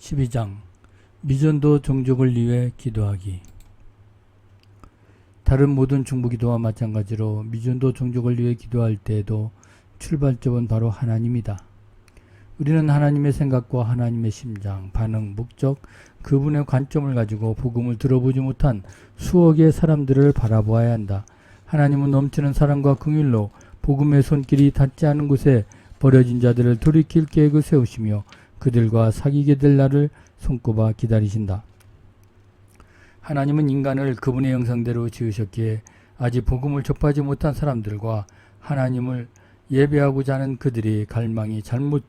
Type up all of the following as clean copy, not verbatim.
12장 미전도 종족을 위해 기도하기. 다른 모든 중보기도와 마찬가지로 미전도 종족을 위해 기도할 때에도 출발점은 바로 하나님이다. 우리는 하나님의 생각과 하나님의 심장, 반응, 목적, 그분의 관점을 가지고 복음을 들어보지 못한 수억의 사람들을 바라보아야 한다. 하나님은 넘치는 사랑과 긍휼로 복음의 손길이 닿지 않은 곳에 버려진 자들을 돌이킬 계획을 세우시며 그들과 사귀게 될 날을 손꼽아 기다리신다. 하나님은 인간을 그분의 형상대로 지으셨기에 아직 복음을 접하지 못한 사람들과 하나님을 예배하고자 하는 그들이 갈망이 잘못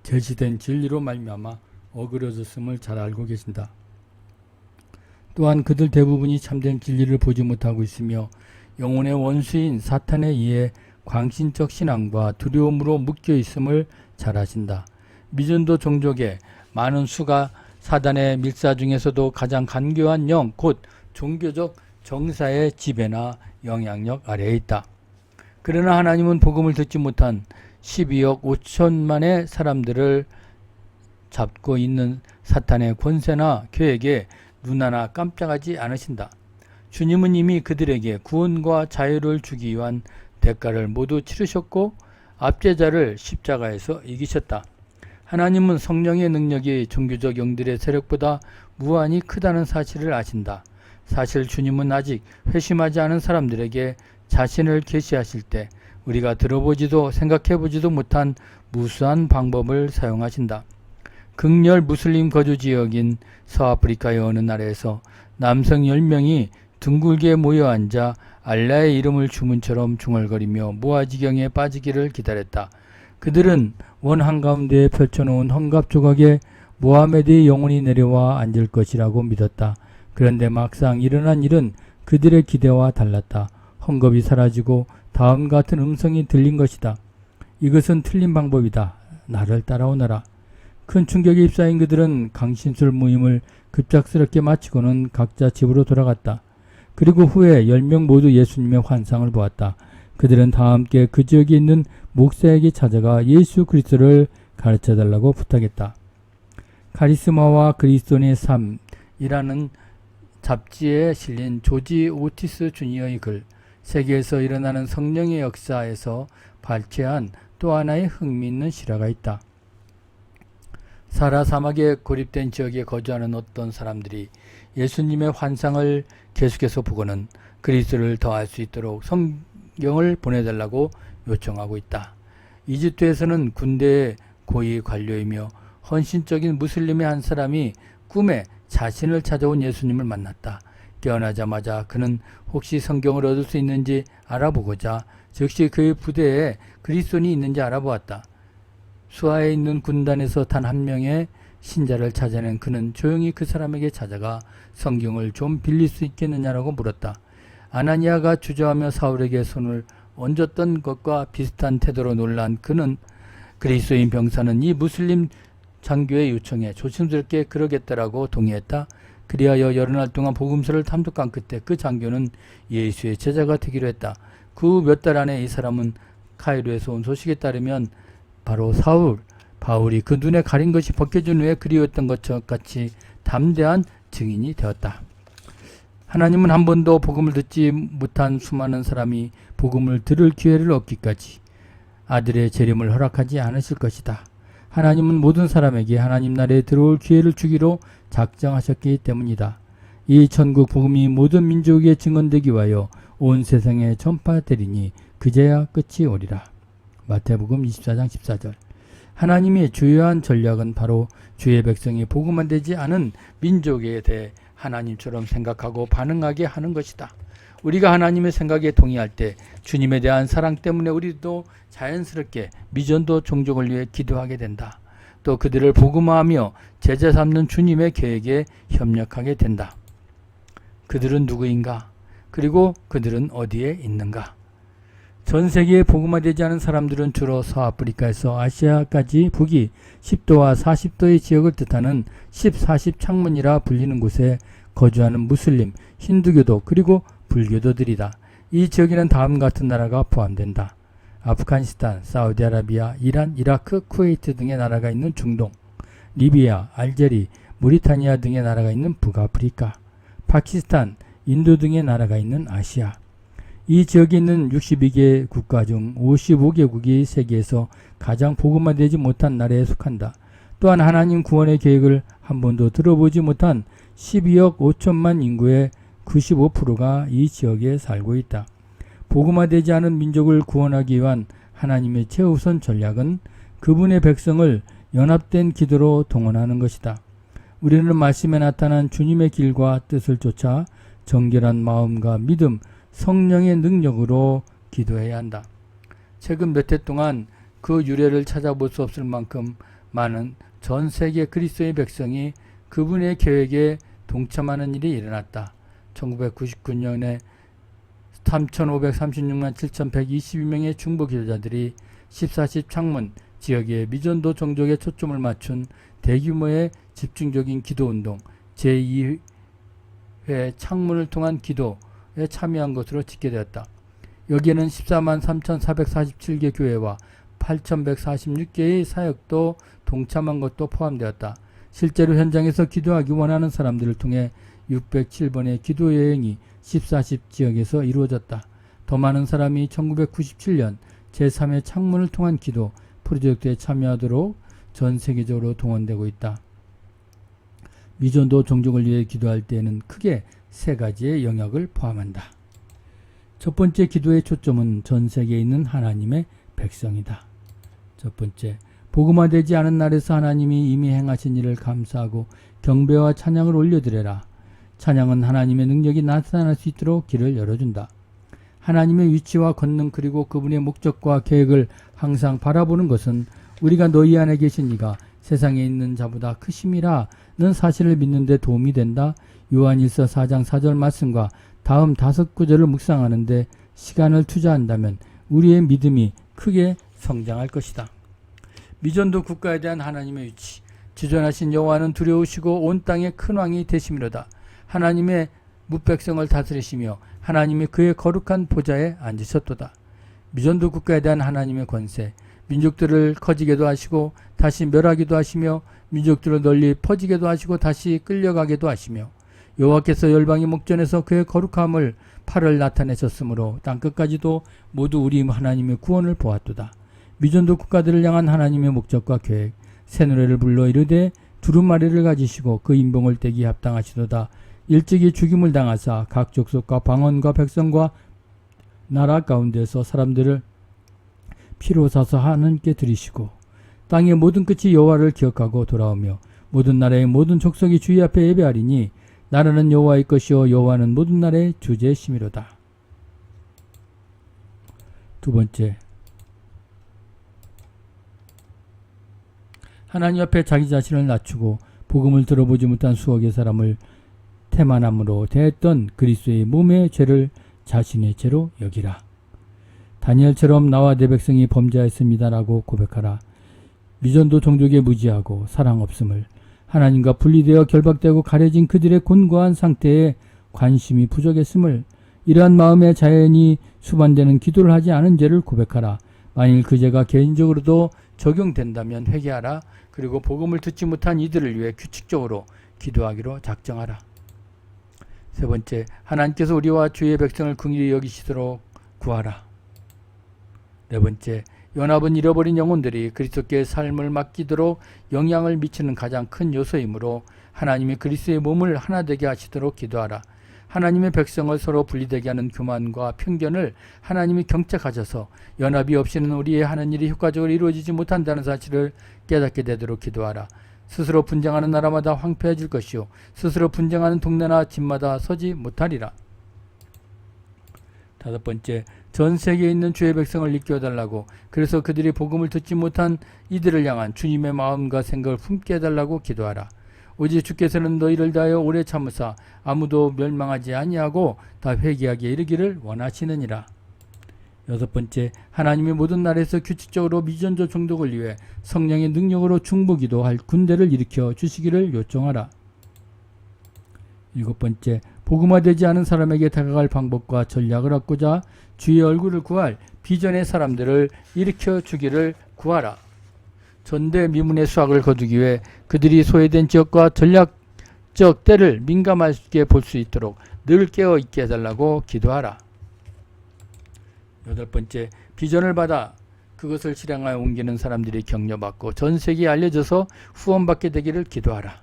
제시된 진리로 말미암아 어그러졌음을 잘 알고 계신다. 또한 그들 대부분이 참된 진리를 보지 못하고 있으며 영혼의 원수인 사탄에 의해 광신적 신앙과 두려움으로 묶여 있음을 잘 아신다. 미전도 종족의 많은 수가 사단의 밀사 중에서도 가장 간교한 영, 곧 종교적 정사의 지배나 영향력 아래에 있다. 그러나 하나님은 복음을 듣지 못한 12억 5천만의 사람들을 잡고 있는 사탄의 권세나 계획에 눈 하나 깜짝하지 않으신다. 주님은 이미 그들에게 구원과 자유를 주기 위한 대가를 모두 치르셨고 압제자를 십자가에서 이기셨다. 하나님은 성령의 능력이 종교적 영들의 세력보다 무한히 크다는 사실을 아신다. 사실 주님은 아직 회심하지 않은 사람들에게 자신을 계시하실 때 우리가 들어보지도 생각해보지도 못한 무수한 방법을 사용하신다. 극렬 무슬림 거주 지역인 서아프리카의 어느 나라에서 남성 10명이 둥글게 모여 앉아 알라의 이름을 주문처럼 중얼거리며 무아지경에 빠지기를 기다렸다. 그들은 원 한가운데에 펼쳐놓은 헝겊 조각에 모하메드의 영혼이 내려와 앉을 것이라고 믿었다. 그런데 막상 일어난 일은 그들의 기대와 달랐다. 헝겊이 사라지고 다음 같은 음성이 들린 것이다. 이것은 틀린 방법이다. 나를 따라오너라. 큰 충격에 휩싸인 그들은 강신술 모임을 급작스럽게 마치고는 각자 집으로 돌아갔다. 그리고 후에 10명 모두 예수님의 환상을 보았다. 그들은 다 함께 그 지역에 있는 목사에게 찾아가 예수 그리스도를 가르쳐달라고 부탁했다. 카리스마와 그리스도인의 삶이라는 잡지에 실린 조지 오티스 주니어의 글, 세계에서 일어나는 성령의 역사에서 발췌한 또 하나의 흥미있는 실화가 있다. 사라 사막에 고립된 지역에 거주하는 어떤 사람들이 예수님의 환상을 계속해서 보고는 그리스도를 더할 수 있도록 성경을 보내달라고 요청하고 있다. 이집트에서는 군대의 고위 관료이며 헌신적인 무슬림의 한 사람이 꿈에 자신을 찾아온 예수님을 만났다. 깨어나자마자 그는 혹시 성경을 얻을 수 있는지 알아보고자 즉시 그의 부대에 그리스도인이 있는지 알아보았다. 수하에 있는 군단에서 단 한 명의 신자를 찾아낸 그는 조용히 그 사람에게 찾아가 성경을 좀 빌릴 수 있겠느냐라고 물었다. 아나니아가 주저하며 사울에게 손을 얹었던 것과 비슷한 태도로 놀란 그는 그리스도인 병사는 이 무슬림 장교의 요청에 조심스럽게 그러겠다라고 동의했다. 그리하여 여러 날 동안 복음서를 탐독한 끝에 그 장교는 예수의 제자가 되기로 했다. 그 몇 달 안에 이 사람은 카이로에서 온 소식에 따르면 바로 바울이 그 눈에 가린 것이 벗겨진 후에 그리웠던 것과 같이 담대한 증인이 되었다. 하나님은 한 번도 복음을 듣지 못한 수많은 사람이 복음을 들을 기회를 얻기까지 아들의 재림을 허락하지 않으실 것이다. 하나님은 모든 사람에게 하나님 나라에 들어올 기회를 주기로 작정하셨기 때문이다. 이 천국 복음이 모든 민족에게 증언되기 위하여 온 세상에 전파되리니 그제야 끝이 오리라. 마태복음 24장 14절. 하나님의 주요한 전략은 바로 주의 백성이 복음만 되지 않은 민족에 대해 하나님처럼 생각하고 반응하게 하는 것이다. 우리가 하나님의 생각에 동의할 때 주님에 대한 사랑 때문에 우리도 자연스럽게 미전도 종족을 위해 기도하게 된다. 또 그들을 복음화하며 제자 삼는 주님의 계획에 협력하게 된다. 그들은 누구인가? 그리고 그들은 어디에 있는가? 전 세계에 복음화되지 않은 사람들은 주로 서아프리카에서 아시아까지 북위 10도와 40도의 지역을 뜻하는 10-40 창문이라 불리는 곳에 거주하는 무슬림, 힌두교도 그리고 불교도들이다. 이 지역에는 다음 같은 나라가 포함된다. 아프가니스탄, 사우디아라비아, 이란, 이라크, 쿠웨이트 등의 나라가 있는 중동, 리비아, 알제리, 모리타니아 등의 나라가 있는 북아프리카, 파키스탄, 인도 등의 나라가 있는 아시아. 이 지역에 있는 62개 국가 중 55개국이 세계에서 가장 복음화되지 못한 나라에 속한다. 또한 하나님 구원의 계획을 한 번도 들어보지 못한 12억 5천만 인구의 95%가 이 지역에 살고 있다. 복음화되지 않은 민족을 구원하기 위한 하나님의 최우선 전략은 그분의 백성을 연합된 기도로 동원하는 것이다. 우리는 말씀에 나타난 주님의 길과 뜻을 쫓아 정결한 마음과 믿음, 성령의 능력으로 기도해야 한다. 최근 몇 해 동안 그 유래를 찾아볼 수 없을 만큼 많은 전 세계 그리스도의 백성이 그분의 계획에 동참하는 일이 일어났다. 1999년에 3,536만 7,122명의 중보 기도자들이 14시 창문 지역의 미전도 종족에 초점을 맞춘 대규모의 집중적인 기도운동 제2회 창문을 통한 기도에 참여한 것으로 집계되었다. 여기에는 14만 3,447개 교회와 8,146개의 사역도 동참한 것도 포함되었다. 실제로 현장에서 기도하기 원하는 사람들을 통해 607번의 기도 여행이 14시 지역에서 이루어졌다. 더 많은 사람이 1997년 제3회 창문을 통한 기도 프로젝트에 참여하도록 전 세계적으로 동원되고 있다. 미전도 종족을 위해 기도할 때에는 크게 세 가지의 영역을 포함한다. 첫 번째 기도의 초점은 전 세계에 있는 하나님의 백성이다. 첫 번째, 복음화되지 않은 날에서 하나님이 이미 행하신 일을 감사하고 경배와 찬양을 올려드려라. 찬양은 하나님의 능력이 나타날 수 있도록 길을 열어준다. 하나님의 위치와 권능 그리고 그분의 목적과 계획을 항상 바라보는 것은 우리가 너희 안에 계신 이가 세상에 있는 자보다 크심이라는 사실을 믿는 데 도움이 된다. 요한일서 4장 4절 말씀과 다음 5구절을 묵상하는데 시간을 투자한다면 우리의 믿음이 크게 성장할 것이다. 미전도 국가에 대한 하나님의 위치. 지존하신 여호와는 두려우시고 온 땅의 큰 왕이 되심이로다. 하나님의 뭇백성을 다스리시며 하나님이 그의 거룩한 보좌에 앉으셨도다. 미전도 국가에 대한 하나님의 권세. 민족들을 커지게도 하시고 다시 멸하기도 하시며 민족들을 널리 퍼지게도 하시고 다시 끌려가게도 하시며 여호와께서 열방의 목전에서 그의 거룩함을 팔을 나타내셨으므로 땅끝까지도 모두 우리 하나님의 구원을 보았도다. 미전도 국가들을 향한 하나님의 목적과 계획. 새 노래를 불러 이르되 두루마리를 가지시고 그 인봉을 떼기 합당하시도다. 일찍이 죽임을 당하사 각 족속과 방언과 백성과 나라 가운데서 사람들을 피로 사서 하나님께 드리시고 땅의 모든 끝이 여호와를 기억하고 돌아오며 모든 나라의 모든 족속이 주의 앞에 예배하리니 나라는 여호와의 것이요 여호와는 모든 나라의 주제심이로다. 두 번째, 하나님 앞에 자기 자신을 낮추고 복음을 들어보지 못한 수억의 사람을 태만함으로 대했던 그리스도의 몸의 죄를 자신의 죄로 여기라. 다니엘처럼 나와 내 백성이 범죄하였습니다라고 고백하라. 미전도 종족에 무지하고 사랑 없음을, 하나님과 분리되어 결박되고 가려진 그들의 곤고한 상태에 관심이 부족했음을, 이러한 마음의 자연이 수반되는 기도를 하지 않은 죄를 고백하라. 만일 그 죄가 개인적으로도 적용된다면 회개하라. 그리고 복음을 듣지 못한 이들을 위해 규칙적으로 기도하기로 작정하라. 세 번째, 하나님께서 우리와 주의 백성을 긍휼히 여기시도록 구하라. 네 번째, 연합은 잃어버린 영혼들이 그리스도께 삶을 맡기도록 영향을 미치는 가장 큰 요소이므로 하나님이 그리스도의 몸을 하나 되게 하시도록 기도하라. 하나님의 백성을 서로 분리되게 하는 교만과 편견을 하나님이 경책하셔서 연합이 없이는 우리의 하는 일이 효과적으로 이루어지지 못한다는 사실을 깨닫게 되도록 기도하라. 스스로 분쟁하는 나라마다 황폐해질 것이요 스스로 분쟁하는 동네나 집마다 서지 못하리라. 다섯 번째, 전 세계에 있는 주의 백성을 일깨워달라고, 그래서 그들이 복음을 듣지 못한 이들을 향한 주님의 마음과 생각을 품게 해달라고 기도하라. 오직 주께서는 너희를 다하여 오래 참으사 아무도 멸망하지 아니하고 다 회개하게 이르기를 원하시느니라. 여섯 번째, 하나님이 모든 나라에서 규칙적으로 미전도 종족을 위해 성령의 능력으로 중보기도 할 군대를 일으켜 주시기를 요청하라. 일곱 번째, 복음화되지 않은 사람에게 다가갈 방법과 전략을 얻고자 주의 얼굴을 구할 비전의 사람들을 일으켜 주기를 구하라. 전대미문의 수확을 거두기 위해 그들이 소외된 지역과 전략적 때를 민감하게 볼 수 있도록 늘 깨어 있게 해달라고 기도하라. 8번째, 비전을 받아 그것을 실행하여 옮기는 사람들이 격려받고 전 세계에 알려져서 후원받게 되기를 기도하라.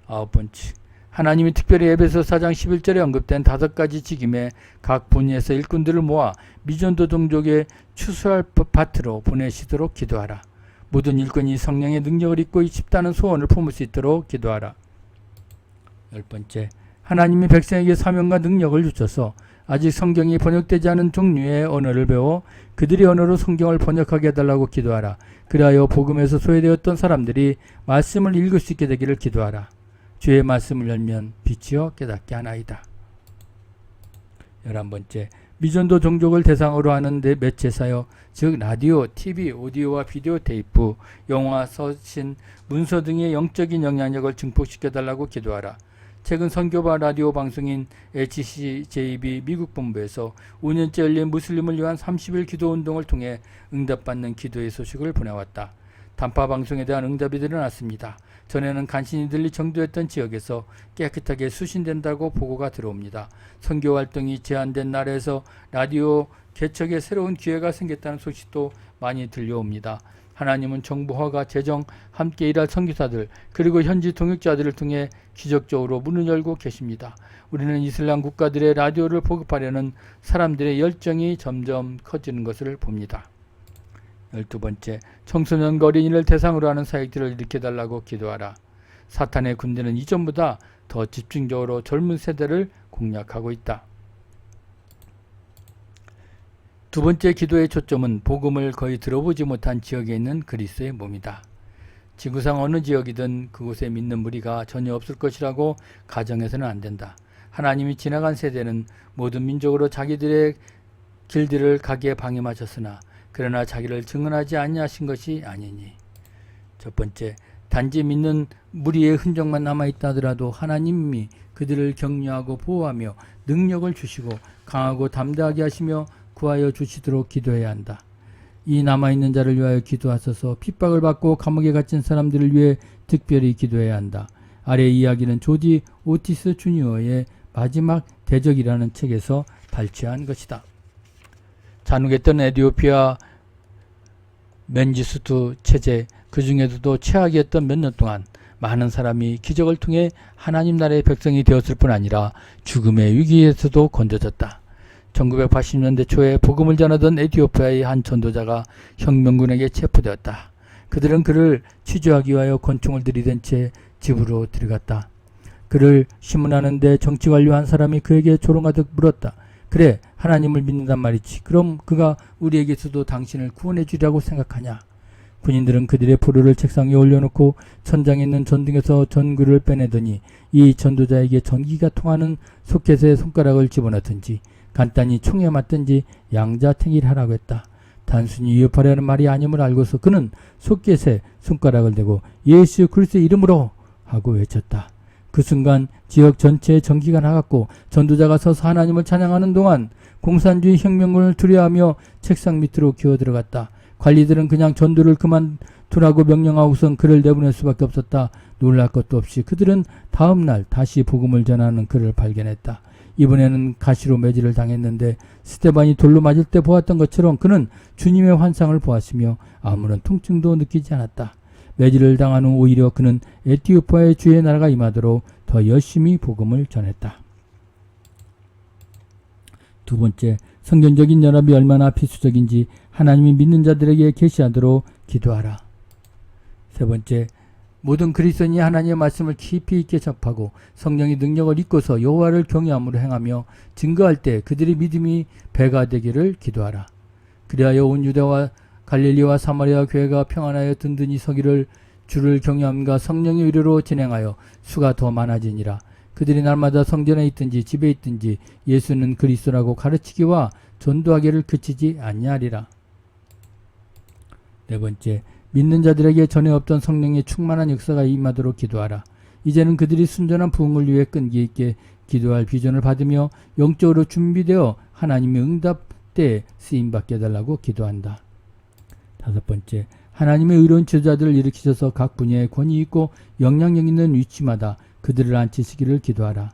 9번째, 하나님이 특별히 에베소 4장 11절에 언급된 5가지 직임에 각 분야에서 일꾼들을 모아 미전도 종족의 추수할 밭으로 보내시도록 기도하라. 모든 일꾼이 성령의 능력을 입고 싶다는 소원을 품을 수 있도록 기도하라. 10번째, 하나님이 백성에게 사명과 능력을 주셔서 아직 성경이 번역되지 않은 종류의 언어를 배워 그들의 언어로 성경을 번역하게 해달라고 기도하라. 그리하여 복음에서 소외되었던 사람들이 말씀을 읽을 수 있게 되기를 기도하라. 주의 말씀을 열면 빛이여 깨닫게 하나이다. 11번째, 미전도 종족을 대상으로 하는 매체사역, 즉 라디오, TV, 오디오와 비디오 테이프, 영화, 서신, 문서 등의 영적인 영향력을 증폭시켜달라고 기도하라. 최근 선교바 라디오 방송인 HCJB 미국 본부에서 5년째 열린 무슬림을 위한 30일 기도운동을 통해 응답받는 기도의 소식을 보내왔다. 단파 방송에 대한 응답이 드러났습니다. 전에는 간신히 들리 정도였던 지역에서 깨끗하게 수신된다고 보고가 들어옵니다. 선교 활동이 제한된 나라에서 라디오 개척에 새로운 기회가 생겼다는 소식도 많이 들려옵니다. 하나님은 정부화가 재정 함께 일할 선교사들 그리고 현지 동역자들을 통해 기적적으로 문을 열고 계십니다. 우리는 이슬람 국가들의 라디오를 보급하려는 사람들의 열정이 점점 커지는 것을 봅니다. 12번째, 청소년과 어린이를 대상으로 하는 사역들을 일으켜달라고 기도하라. 사탄의 군대는 이전보다 더 집중적으로 젊은 세대를 공략하고 있다. 두 번째 기도의 초점은 복음을 거의 들어보지 못한 지역에 있는 그리스도의 몸이다. 지구상 어느 지역이든 그곳에 믿는 무리가 전혀 없을 것이라고 가정해서는 안 된다. 하나님이 지나간 세대는 모든 민족으로 자기들의 길들을 가기에 방임하셨으나 그러나 자기를 증언하지 아니하신 것이 아니니. 첫 번째, 단지 믿는 무리의 흔적만 남아있다 하더라도 하나님이 그들을 격려하고 보호하며 능력을 주시고 강하고 담대하게 하시며 구하여 주시도록 기도해야 한다. 이 남아있는 자를 위하여 기도하소서. 핍박을 받고 감옥에 갇힌 사람들을 위해 특별히 기도해야 한다. 아래의 이야기는 조지 오티스 주니어의 마지막 대적이라는 책에서 발췌한 것이다. 잔혹했던 에티오피아 맨지스투 체제, 그 중에서도 최악이었던 몇 년 동안 많은 사람이 기적을 통해 하나님 나라의 백성이 되었을 뿐 아니라 죽음의 위기에서도 건져졌다. 1980년대 초에 복음을 전하던 에티오피아의 한 전도자가 혁명군에게 체포되었다. 그들은 그를 취조하기 위하여 권총을 들이댄 채 집으로 들어갔다. 그를 심문하는데 정치관료 한 사람이 그에게 조롱하듯 물었다. 그래, 하나님을 믿는단 말이지. 그럼 그가 우리에게서도 당신을 구원해 주리라고 생각하냐? 군인들은 그들의 포로를 책상 위에 올려놓고 천장에 있는 전등에서 전구를 빼내더니 이 전도자에게 전기가 통하는 소켓에 손가락을 집어넣든지 간단히 총에 맞든지 양자택일을 하라고 했다. 단순히 위협하려는 말이 아님을 알고서 그는 소켓에 손가락을 대고 예수 그리스도의 이름으로 하고 외쳤다. 그 순간 지역 전체에 전기가 나갔고 전도자가 서서 하나님을 찬양하는 동안 공산주의 혁명군을 두려워하며 책상 밑으로 기어 들어갔다. 관리들은 그냥 전도를 그만두라고 명령하고선 그를 내보낼 수밖에 없었다. 놀랄 것도 없이 그들은 다음 날 다시 복음을 전하는 그를 발견했다. 이번에는 가시로 매질을 당했는데 스테반이 돌로 맞을 때 보았던 것처럼 그는 주님의 환상을 보았으며 아무런 통증도 느끼지 않았다. 매질을 당한 후 오히려 그는 에티오피아의 주의 나라가 임하도록 더 열심히 복음을 전했다. 두 번째, 성경적인 연합이 얼마나 필수적인지 하나님이 믿는 자들에게 계시하도록 기도하라. 세 번째, 모든 그리스도인이 하나님의 말씀을 깊이 있게 접하고 성령의 능력을 입고서 여호와를 경외함으로 행하며 증거할 때 그들의 믿음이 배가 되기를 기도하라. 그리하여 온 유대와 갈릴리와 사마리아 교회가 평안하여 든든히 서기를 주를 경외함과 성령의 의뢰로 진행하여 수가 더 많아지니라. 그들이 날마다 성전에 있든지 집에 있든지 예수는 그리스도라고 가르치기와 전도하기를 그치지 아니하리라. 네 번째, 믿는 자들에게 전에 없던 성령의 충만한 역사가 임하도록 기도하라. 이제는 그들이 순전한 부흥을 위해 끈기 있게 기도할 비전을 받으며 영적으로 준비되어 하나님의 응답 때에 쓰임받게 해달라고 기도한다. 5번째, 하나님의 의로운 지도자들을 일으키셔서 각 분야에 권위 있고 영향력 있는 위치마다 그들을 앉히시기를 기도하라.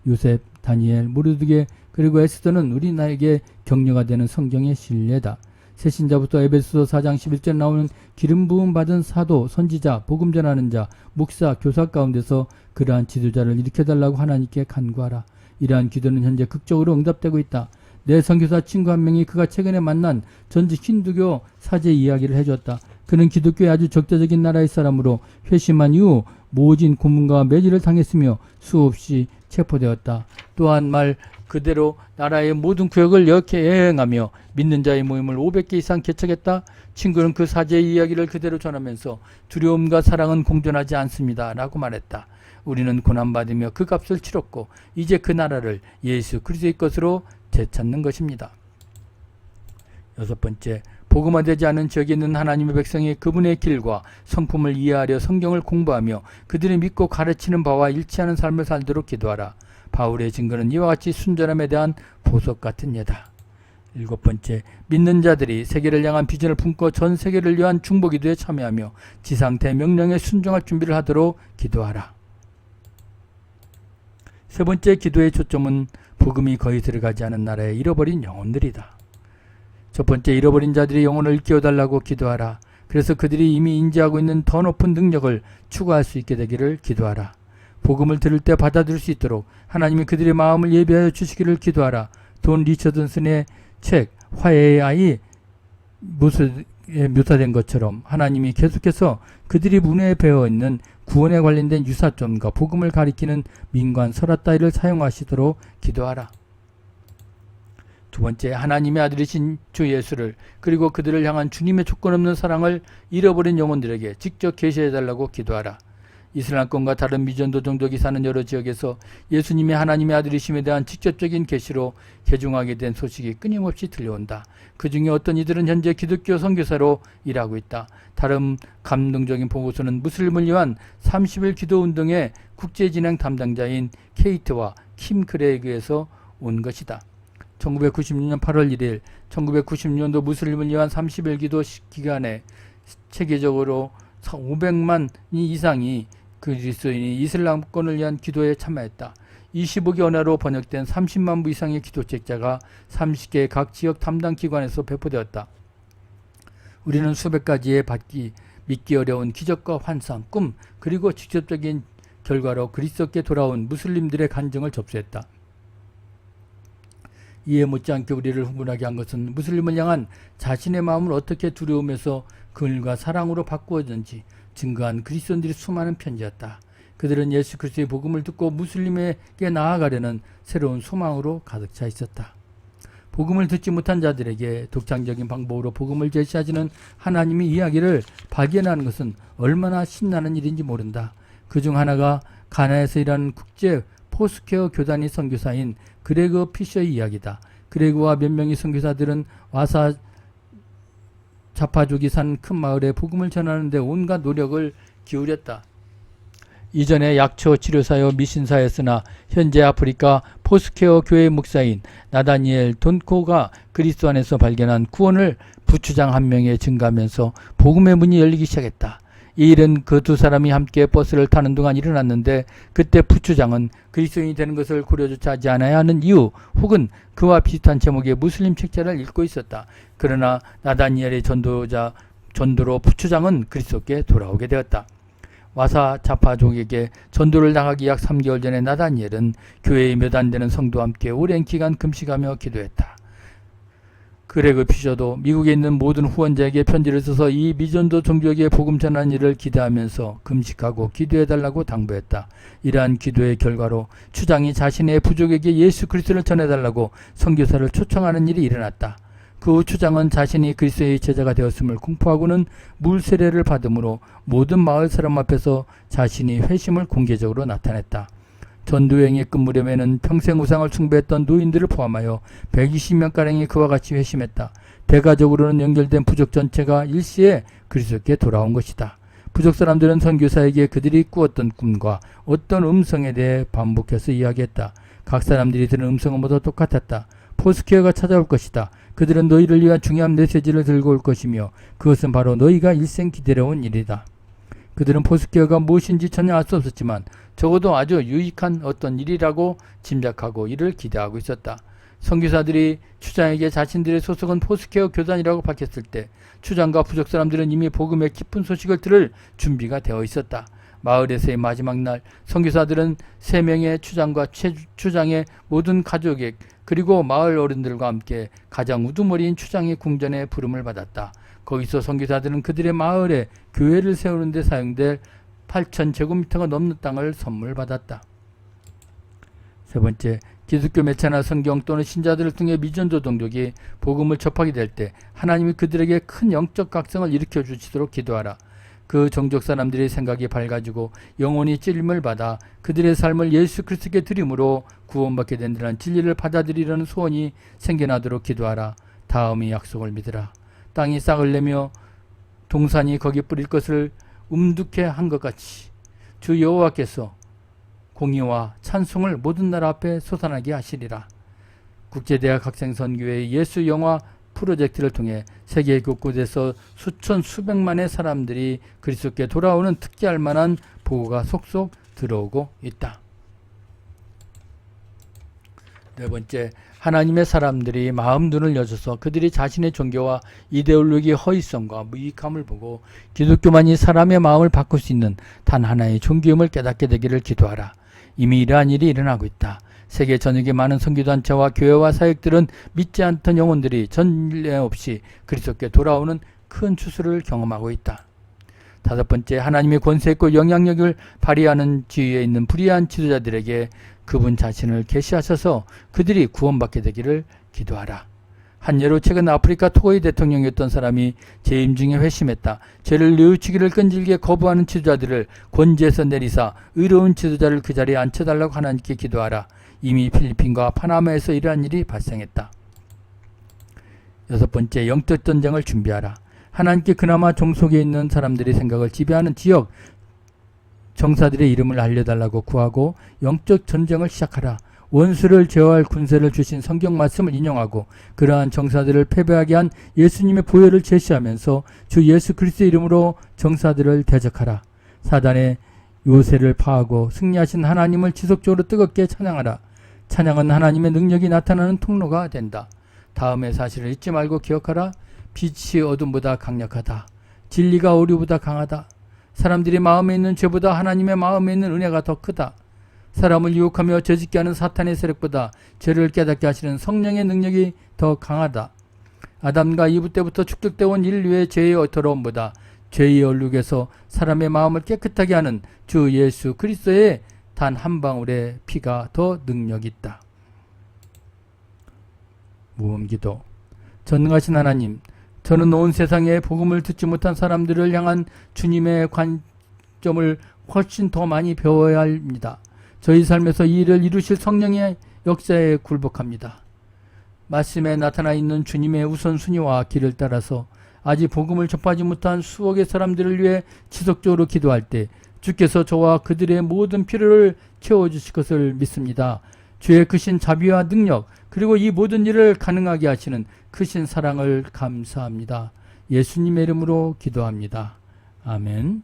요셉, 다니엘, 모르드게 그리고 에스더는 우리나에게 격려가 되는 성경의 신뢰다. 새신자부터 에베소서 4장 11절 나오는 기름 부음 받은 사도, 선지자, 복음 전하는 자, 목사, 교사 가운데서 그러한 지도자를 일으켜달라고 하나님께 간구하라. 이러한 기도는 현재 극적으로 응답되고 있다. 내 선교사 친구 한 명이 그가 최근에 만난 전직 힌두교 사제 이야기를 해줬다. 그는 기독교의 아주 적대적인 나라의 사람으로 회심한 이후 모진 고문과 매질을 당했으며 수없이 체포되었다. 또한 말 그대로 나라의 모든 구역을 이렇게 여행하며 믿는 자의 모임을 500개 이상 개척했다. 친구는 그 사제의 이야기를 그대로 전하면서 두려움과 사랑은 공존하지 않습니다 라고 말했다. 우리는 고난받으며 그 값을 치렀고 이제 그 나라를 예수 그리스도의 것으로 되찾는 것입니다. 6번째, 복음화되지 않은 지역에 있는 하나님의 백성이 그분의 길과 성품을 이해하려 성경을 공부하며 그들이 믿고 가르치는 바와 일치하는 삶을 살도록 기도하라. 바울의 증거는 이와 같이 순전함에 대한 보석 같은 예다. 7번째, 믿는 자들이 세계를 향한 비전을 품고 전 세계를 위한 중보기도에 참여하며 지상태 명령에 순종할 준비를 하도록 기도하라. 세 번째 기도의 초점은 복음이 거의 들어가지 않은 나라에 잃어버린 영혼들이다. 첫 번째, 잃어버린 자들이 영혼을 일깨워달라고 기도하라. 그래서 그들이 이미 인지하고 있는 더 높은 능력을 추구할 수 있게 되기를 기도하라. 복음을 들을 때 받아들일 수 있도록 하나님이 그들의 마음을 예비하여 주시기를 기도하라. 돈 리처든슨의 책 화해의 아이 묘사된 것처럼 하나님이 계속해서 그들이 문화에 배어있는 구원에 관련된 유사점과 복음을 가리키는 민관 설화 따위를 사용하시도록 기도하라. 두 번째, 하나님의 아들이신 주 예수를 그리고 그들을 향한 주님의 조건 없는 사랑을 잃어버린 영혼들에게 직접 계시해달라고 기도하라. 이슬람권과 다른 미전도 종족이 사는 여러 지역에서 예수님이 하나님의 아들이심에 대한 직접적인 계시로 개종하게 된 소식이 끊임없이 들려온다. 그 중에 어떤 이들은 현재 기독교 선교사로 일하고 있다. 다른 감동적인 보고서는 무슬림을 위한 30일 기도운동의 국제진행 담당자인 케이트와 킴 크레이그에서 온 것이다. 1996년 8월 1일 1996년도 무슬림을 위한 30일 기도 기간에 체계적으로 500만 이상이 그리스도인이 이슬람권을 위한 기도에 참여했다. 25개 언어로 번역된 30만 부 이상의 기도책자가 30개의 각 지역 담당 기관에서 배포되었다. 우리는 수백 가지의 믿기 어려운 기적과 환상, 꿈, 그리고 직접적인 결과로 그리스도께 돌아온 무슬림들의 간증을 접수했다. 이에 못지않게 우리를 흥분하게 한 것은 무슬림을 향한 자신의 마음을 어떻게 두려움에서 긍휼과 사랑으로 바꾸었는지 증거한 그리스도인들의 수많은 편지였다. 그들은 예수 그리스도의 복음을 듣고 무슬림에게 나아가려는 새로운 소망으로 가득 차 있었다. 복음을 듣지 못한 자들에게 독창적인 방법으로 복음을 제시하시는 하나님의 이야기를 발견하는 것은 얼마나 신나는 일인지 모른다. 그중 하나가 가나에서 일하는 국제 포스케어 교단의 선교사인 그레그 피셔의 이야기다. 그레그와 몇 명의 선교사들은 와사 자파족이 산 큰 마을에 복음을 전하는 데 온갖 노력을 기울였다. 이전에 약초 치료사여 미신사였으나 현재 아프리카 포스케어 교회 목사인 나다니엘 돈코가 그리스도 안에서 발견한 구원을 부추장 한 명에 증가하면서 복음의 문이 열리기 시작했다. 이 일은 그 두 사람이 함께 버스를 타는 동안 일어났는데 그때 부추장은 그리스도인이 되는 것을 고려조차 하지 않아야 하는 이유 혹은 그와 비슷한 제목의 무슬림 책자를 읽고 있었다. 그러나 나다니엘의 전도로 부추장은 그리스도께 돌아오게 되었다. 와사 자파족에게 전도를 나가기 약 3개월 전에 나다니엘은 교회의 몇 안 되는 성도와 함께 오랜 기간 금식하며 기도했다. 그레그 피셔도 미국에 있는 모든 후원자에게 편지를 써서 이 미전도 종족에 복음 전하는 일을 기대하면서 금식하고 기도해달라고 당부했다. 이러한 기도의 결과로 추장이 자신의 부족에게 예수 그리스도를 전해달라고 선교사를 초청하는 일이 일어났다. 그 후 추장은 자신이 그리스도의 제자가 되었음을 공포하고는 물 세례를 받음으로 모든 마을 사람 앞에서 자신이 회심을 공개적으로 나타냈다. 전도여행에 끝무렵에는 평생 우상을 숭배했던 노인들을 포함하여 120명가량이 그와 같이 회심했다. 대가족으로는 연결된 부족 전체가 일시에 그리스도께 돌아온 것이다. 부족 사람들은 선교사에게 그들이 꾸었던 꿈과 어떤 음성에 대해 반복해서 이야기했다. 각 사람들이 들은 음성은 모두 똑같았다. 포스케어가 찾아올 것이다. 그들은 너희를 위한 중요한 메시지를 들고 올 것이며 그것은 바로 너희가 일생 기다려온 일이다. 그들은 포스케어가 무엇인지 전혀 알 수 없었지만 적어도 아주 유익한 어떤 일이라고 짐작하고 이를 기대하고 있었다. 선교사들이 추장에게 자신들의 소속은 포스케어 교단이라고 밝혔을 때 추장과 부족 사람들은 이미 복음의 기쁜 소식을 들을 준비가 되어 있었다. 마을에서의 마지막 날 선교사들은 3명의 추장과 추장의 모든 가족에 그리고 마을 어른들과 함께 가장 우두머리인 추장의 궁전에 부름을 받았다. 거기서 선교사들은 그들의 마을에 교회를 세우는 데 사용될 8,000제곱미터가 넘는 땅을 선물 받았다. 세 번째, 기독교 매체나 성경 또는 신자들을 통해 미전도 동족이 복음을 접하게 될 때 하나님이 그들에게 큰 영적 각성을 일으켜 주시도록 기도하라. 그 종족 사람들의 생각이 밝아지고 영혼이 찔림을 받아 그들의 삶을 예수 그리스도께 드림으로 구원받게 된다는 진리를 받아들이려는 소원이 생겨나도록 기도하라. 다음의 약속을 믿으라. 땅이 싹을 내며 동산이 거기 뿌릴 것을 움두케 한 것 같이 주 여호와께서 공의와 찬송을 모든 나라 앞에 솟아나게 하시리라. 국제대학 학생선교회의 예수 영화 프로젝트를 통해 세계 곳곳에서 수천 수백만의 사람들이 그리스도께 돌아오는 특기할 만한 보고가 속속 들어오고 있다. 네 번째, 하나님의 사람들이 마음 눈을 여셔서 그들이 자신의 종교와 이데올로기의 허위성과 무익함을 보고 기독교만이 사람의 마음을 바꿀 수 있는 단 하나의 종교임을 깨닫게 되기를 기도하라. 이미 이러한 일이 일어나고 있다. 세계 전역의 많은 선교단체와 교회와 사역들은 믿지 않던 영혼들이 전례 없이 그리스도께 돌아오는 큰 추수를 경험하고 있다. 다섯 번째, 하나님의 권세 있고 영향력을 발휘하는 지위에 있는 불의한 지도자들에게 그분 자신을 계시하셔서 그들이 구원받게 되기를 기도하라. 한 예로 최근 아프리카 토고의 대통령이었던 사람이 재임 중에 회심했다. 죄를 뉘우치기를 끈질기게 거부하는 지도자들을 권지에서 내리사 의로운 지도자를 그 자리에 앉혀달라고 하나님께 기도하라. 이미 필리핀과 파나마에서 이러한 일이 발생했다. 여섯 번째, 영적 전쟁을 준비하라. 하나님께 그나마 종속에 있는 사람들의 생각을 지배하는 지역 정사들의 이름을 알려달라고 구하고 영적 전쟁을 시작하라. 원수를 제어할 군세를 주신 성경 말씀을 인용하고 그러한 정사들을 패배하게 한 예수님의 보혈을 제시하면서 주 예수 그리스도의 이름으로 정사들을 대적하라. 사단의 요새를 파하고 승리하신 하나님을 지속적으로 뜨겁게 찬양하라. 찬양은 하나님의 능력이 나타나는 통로가 된다. 다음의 사실을 잊지 말고 기억하라. 빛이 어둠보다 강력하다. 진리가 오류보다 강하다. 사람들이 마음에 있는 죄보다 하나님의 마음에 있는 은혜가 더 크다. 사람을 유혹하며 죄짓게 하는 사탄의 세력보다 죄를 깨닫게 하시는 성령의 능력이 더 강하다. 아담과 이브 때부터 축적되어 온 인류의 죄의 더러움보다 죄의 얼룩에서 사람의 마음을 깨끗하게 하는 주 예수 그리스도의 단 한 방울의 피가 더 능력이 있다. 모험기도. 전능하신 하나님, 저는 온 세상에 복음을 듣지 못한 사람들을 향한 주님의 관점을 훨씬 더 많이 배워야 합니다. 저희 삶에서 이 일을 이루실 성령의 역사에 굴복합니다. 말씀에 나타나 있는 주님의 우선순위와 길을 따라서 아직 복음을 접하지 못한 수억의 사람들을 위해 지속적으로 기도할 때 주께서 저와 그들의 모든 필요를 채워주실 것을 믿습니다. 주의 크신 자비와 능력 그리고 이 모든 일을 가능하게 하시는 크신 사랑을 감사합니다. 예수님의 이름으로 기도합니다. 아멘.